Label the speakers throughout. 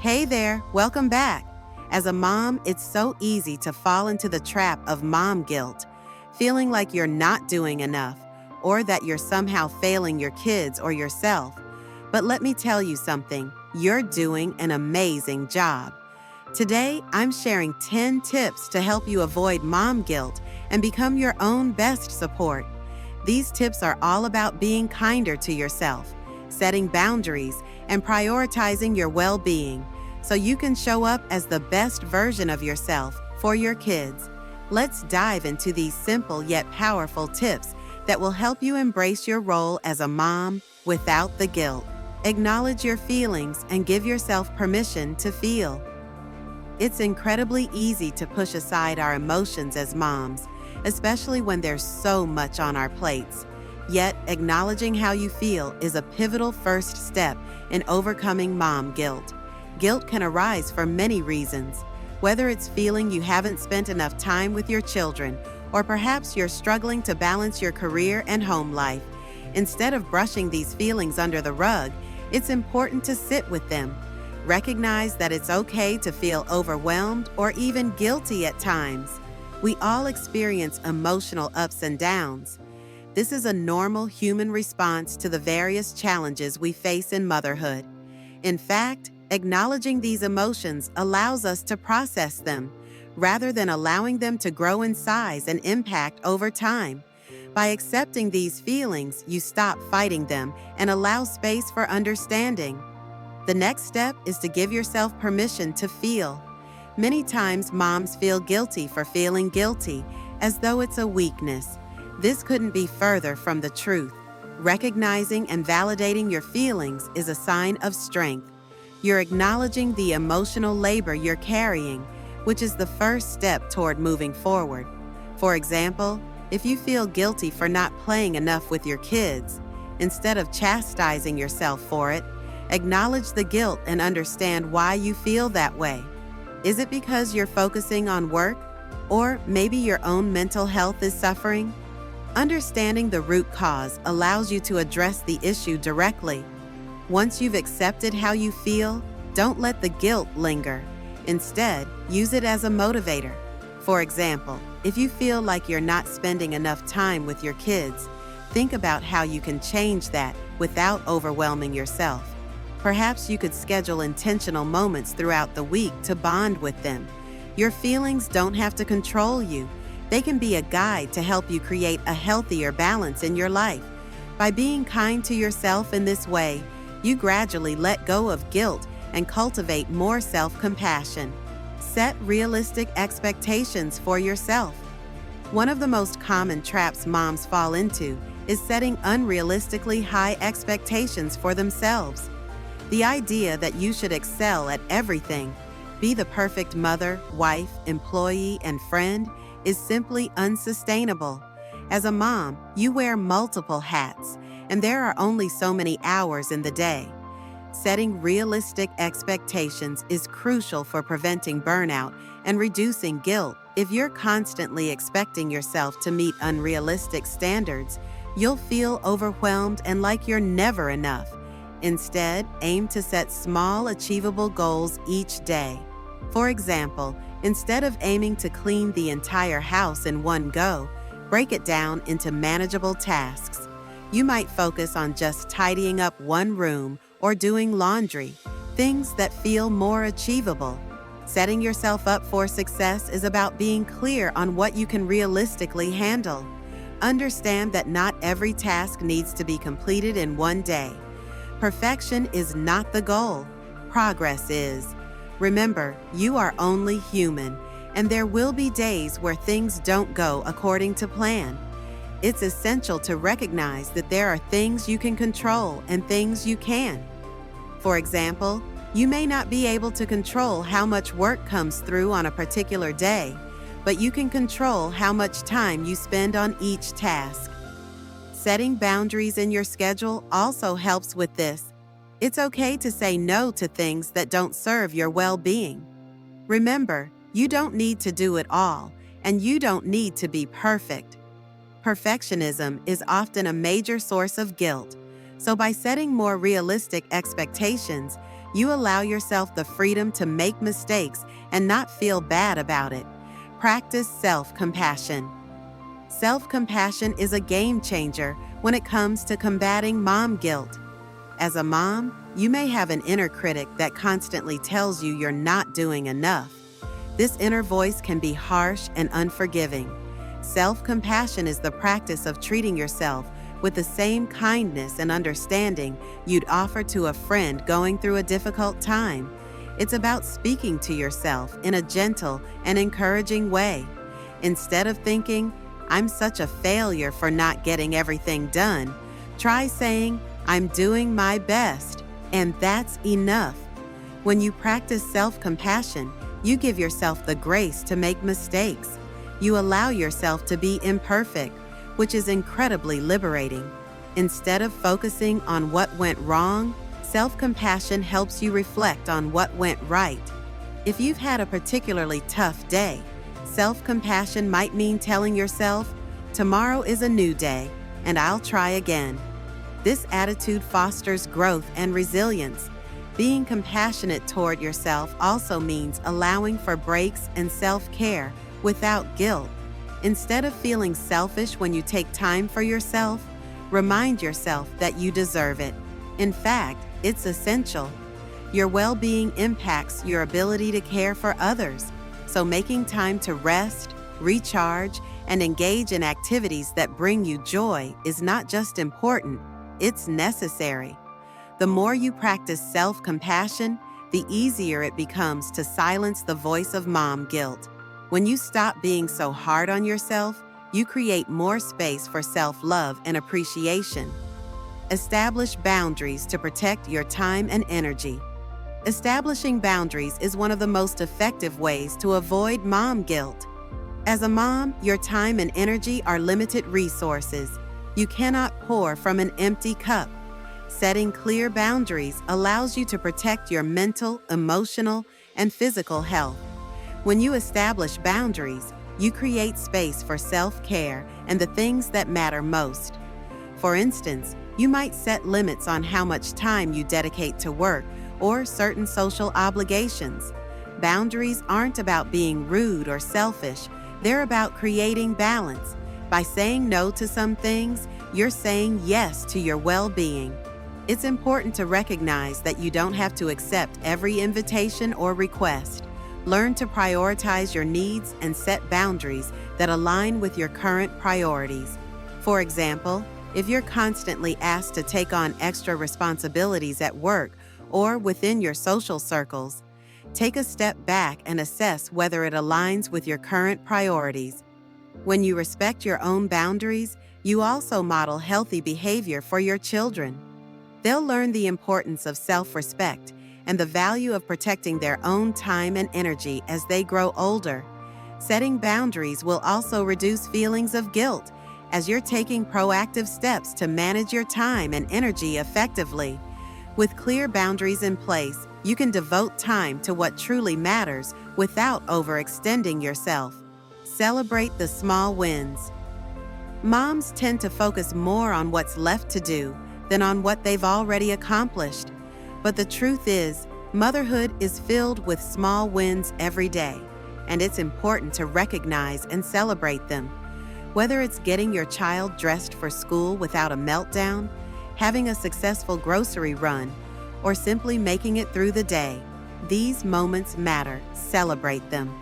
Speaker 1: Hey there, welcome back. As a mom, it's so easy to fall into the trap of mom guilt, feeling like you're not doing enough or that you're somehow failing your kids or yourself. But let me tell you something, you're doing an amazing job. Today, I'm sharing 10 tips to help you avoid mom guilt and become your own best support. These tips are all about being kinder to yourself, setting boundaries, and prioritizing your well-being so you can show up as the best version of yourself for your kids. Let's dive into these simple yet powerful tips that will help you embrace your role as a mom without the guilt. Acknowledge your feelings and give yourself permission to feel. It's incredibly easy to push aside our emotions as moms, especially when there's so much on our plates. Yet, acknowledging how you feel is a pivotal first step in overcoming mom guilt. Guilt can arise for many reasons, whether it's feeling you haven't spent enough time with your children, or perhaps you're struggling to balance your career and home life. Instead of brushing these feelings under the rug, it's important to sit with them. Recognize that it's okay to feel overwhelmed or even guilty at times. We all experience emotional ups and downs. This is a normal human response to the various challenges we face in motherhood. In fact, acknowledging these emotions allows us to process them, rather than allowing them to grow in size and impact over time. By accepting these feelings, you stop fighting them and allow space for understanding. The next step is to give yourself permission to feel. Many times, moms feel guilty for feeling guilty, as though it's a weakness. This couldn't be further from the truth. Recognizing and validating your feelings is a sign of strength. You're acknowledging the emotional labor you're carrying, which is the first step toward moving forward. For example, if you feel guilty for not playing enough with your kids, instead of chastising yourself for it, acknowledge the guilt and understand why you feel that way. Is it because you're focusing on work? Or maybe your own mental health is suffering? Understanding the root cause allows you to address the issue directly. Once you've accepted how you feel, don't let the guilt linger. Instead, use it as a motivator. For example, if you feel like you're not spending enough time with your kids, think about how you can change that without overwhelming yourself. Perhaps you could schedule intentional moments throughout the week to bond with them. Your feelings don't have to control you. They can be a guide to help you create a healthier balance in your life. By being kind to yourself in this way, you gradually let go of guilt and cultivate more self-compassion. Set realistic expectations for yourself. One of the most common traps moms fall into is setting unrealistically high expectations for themselves. The idea that you should excel at everything, be the perfect mother, wife, employee, and friend, is simply unsustainable. As a mom, you wear multiple hats, and there are only so many hours in the day. Setting realistic expectations is crucial for preventing burnout and reducing guilt. If you're constantly expecting yourself to meet unrealistic standards, you'll feel overwhelmed and like you're never enough. Instead, aim to set small, achievable goals each day. For example, instead of aiming to clean the entire house in one go, break it down into manageable tasks. You might focus on just tidying up one room or doing laundry, things that feel more achievable. Setting yourself up for success is about being clear on what you can realistically handle. Understand that not every task needs to be completed in one day. Perfection is not the goal. Progress is. Remember, you are only human, and there will be days where things don't go according to plan. It's essential to recognize that there are things you can control and things you can't. For example, you may not be able to control how much work comes through on a particular day, but you can control how much time you spend on each task. Setting boundaries in your schedule also helps with this. It's okay to say no to things that don't serve your well-being. Remember, you don't need to do it all, and you don't need to be perfect. Perfectionism is often a major source of guilt, so by setting more realistic expectations, You allow yourself the freedom to make mistakes and not feel bad about it. Practice self-compassion. Self-compassion is a game changer when it comes to combating mom guilt. As a mom, you may have an inner critic that constantly tells you you're not doing enough. This inner voice can be harsh and unforgiving. Self-compassion is the practice of treating yourself with the same kindness and understanding you'd offer to a friend going through a difficult time. It's about speaking to yourself in a gentle and encouraging way. Instead of thinking, "I'm such a failure for not getting everything done," try saying, "I'm doing my best, and that's enough." When you practice self-compassion, you give yourself the grace to make mistakes. You allow yourself to be imperfect, which is incredibly liberating. Instead of focusing on what went wrong, self-compassion helps you reflect on what went right. If you've had a particularly tough day, self-compassion might mean telling yourself, "Tomorrow is a new day, and I'll try again." This attitude fosters growth and resilience. Being compassionate toward yourself also means allowing for breaks and self-care without guilt. Instead of feeling selfish when you take time for yourself, remind yourself that you deserve it. In fact, it's essential. Your well-being impacts your ability to care for others, so making time to rest, recharge, and engage in activities that bring you joy is not just important, it's necessary. The more you practice self-compassion, the easier it becomes to silence the voice of mom guilt. When you stop being so hard on yourself, you create more space for self-love and appreciation. Establish boundaries to protect your time and energy. Establishing boundaries is one of the most effective ways to avoid mom guilt. As a mom, your time and energy are limited resources. You cannot pour from an empty cup. Setting clear boundaries allows you to protect your mental, emotional, and physical health. When you establish boundaries, you create space for self-care and the things that matter most. For instance, you might set limits on how much time you dedicate to work or certain social obligations. Boundaries aren't about being rude or selfish, they're about creating balance. By saying no to some things, you're saying yes to your well-being. It's important to recognize that you don't have to accept every invitation or request. Learn to prioritize your needs and set boundaries that align with your current priorities. For example, if you're constantly asked to take on extra responsibilities at work or within your social circles, take a step back and assess whether it aligns with your current priorities. When you respect your own boundaries, you also model healthy behavior for your children. They'll learn the importance of self-respect and the value of protecting their own time and energy as they grow older. Setting boundaries will also reduce feelings of guilt as you're taking proactive steps to manage your time and energy effectively. With clear boundaries in place, you can devote time to what truly matters without overextending yourself. Celebrate the small wins. Moms tend to focus more on what's left to do than on what they've already accomplished. But the truth is, motherhood is filled with small wins every day, and it's important to recognize and celebrate them. Whether it's getting your child dressed for school without a meltdown, having a successful grocery run, or simply making it through the day, these moments matter. Celebrate them.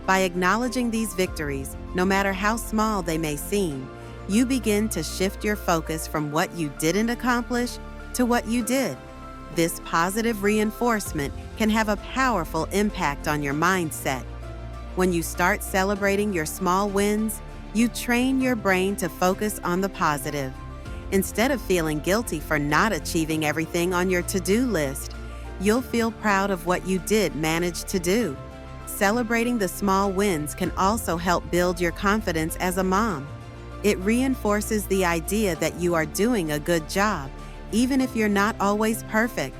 Speaker 1: By acknowledging these victories, no matter how small they may seem, you begin to shift your focus from what you didn't accomplish to what you did. This positive reinforcement can have a powerful impact on your mindset. When you start celebrating your small wins, you train your brain to focus on the positive. Instead of feeling guilty for not achieving everything on your to-do list, you'll feel proud of what you did manage to do. Celebrating the small wins can also help build your confidence as a mom. It reinforces the idea that you are doing a good job, even if you're not always perfect.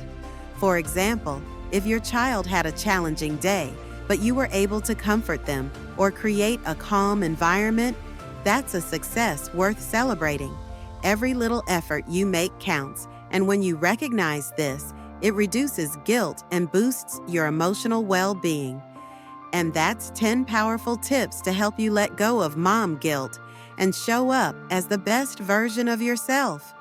Speaker 1: For example, if your child had a challenging day, but you were able to comfort them or create a calm environment, that's a success worth celebrating. Every little effort you make counts, and when you recognize this, It reduces guilt and boosts your emotional well-being. And that's 10 powerful tips to help you let go of mom guilt and show up as the best version of yourself.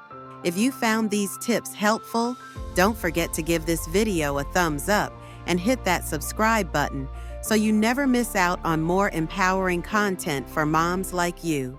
Speaker 1: If you found these tips helpful, don't forget to give this video a thumbs up and hit that subscribe button so you never miss out on more empowering content for moms like you.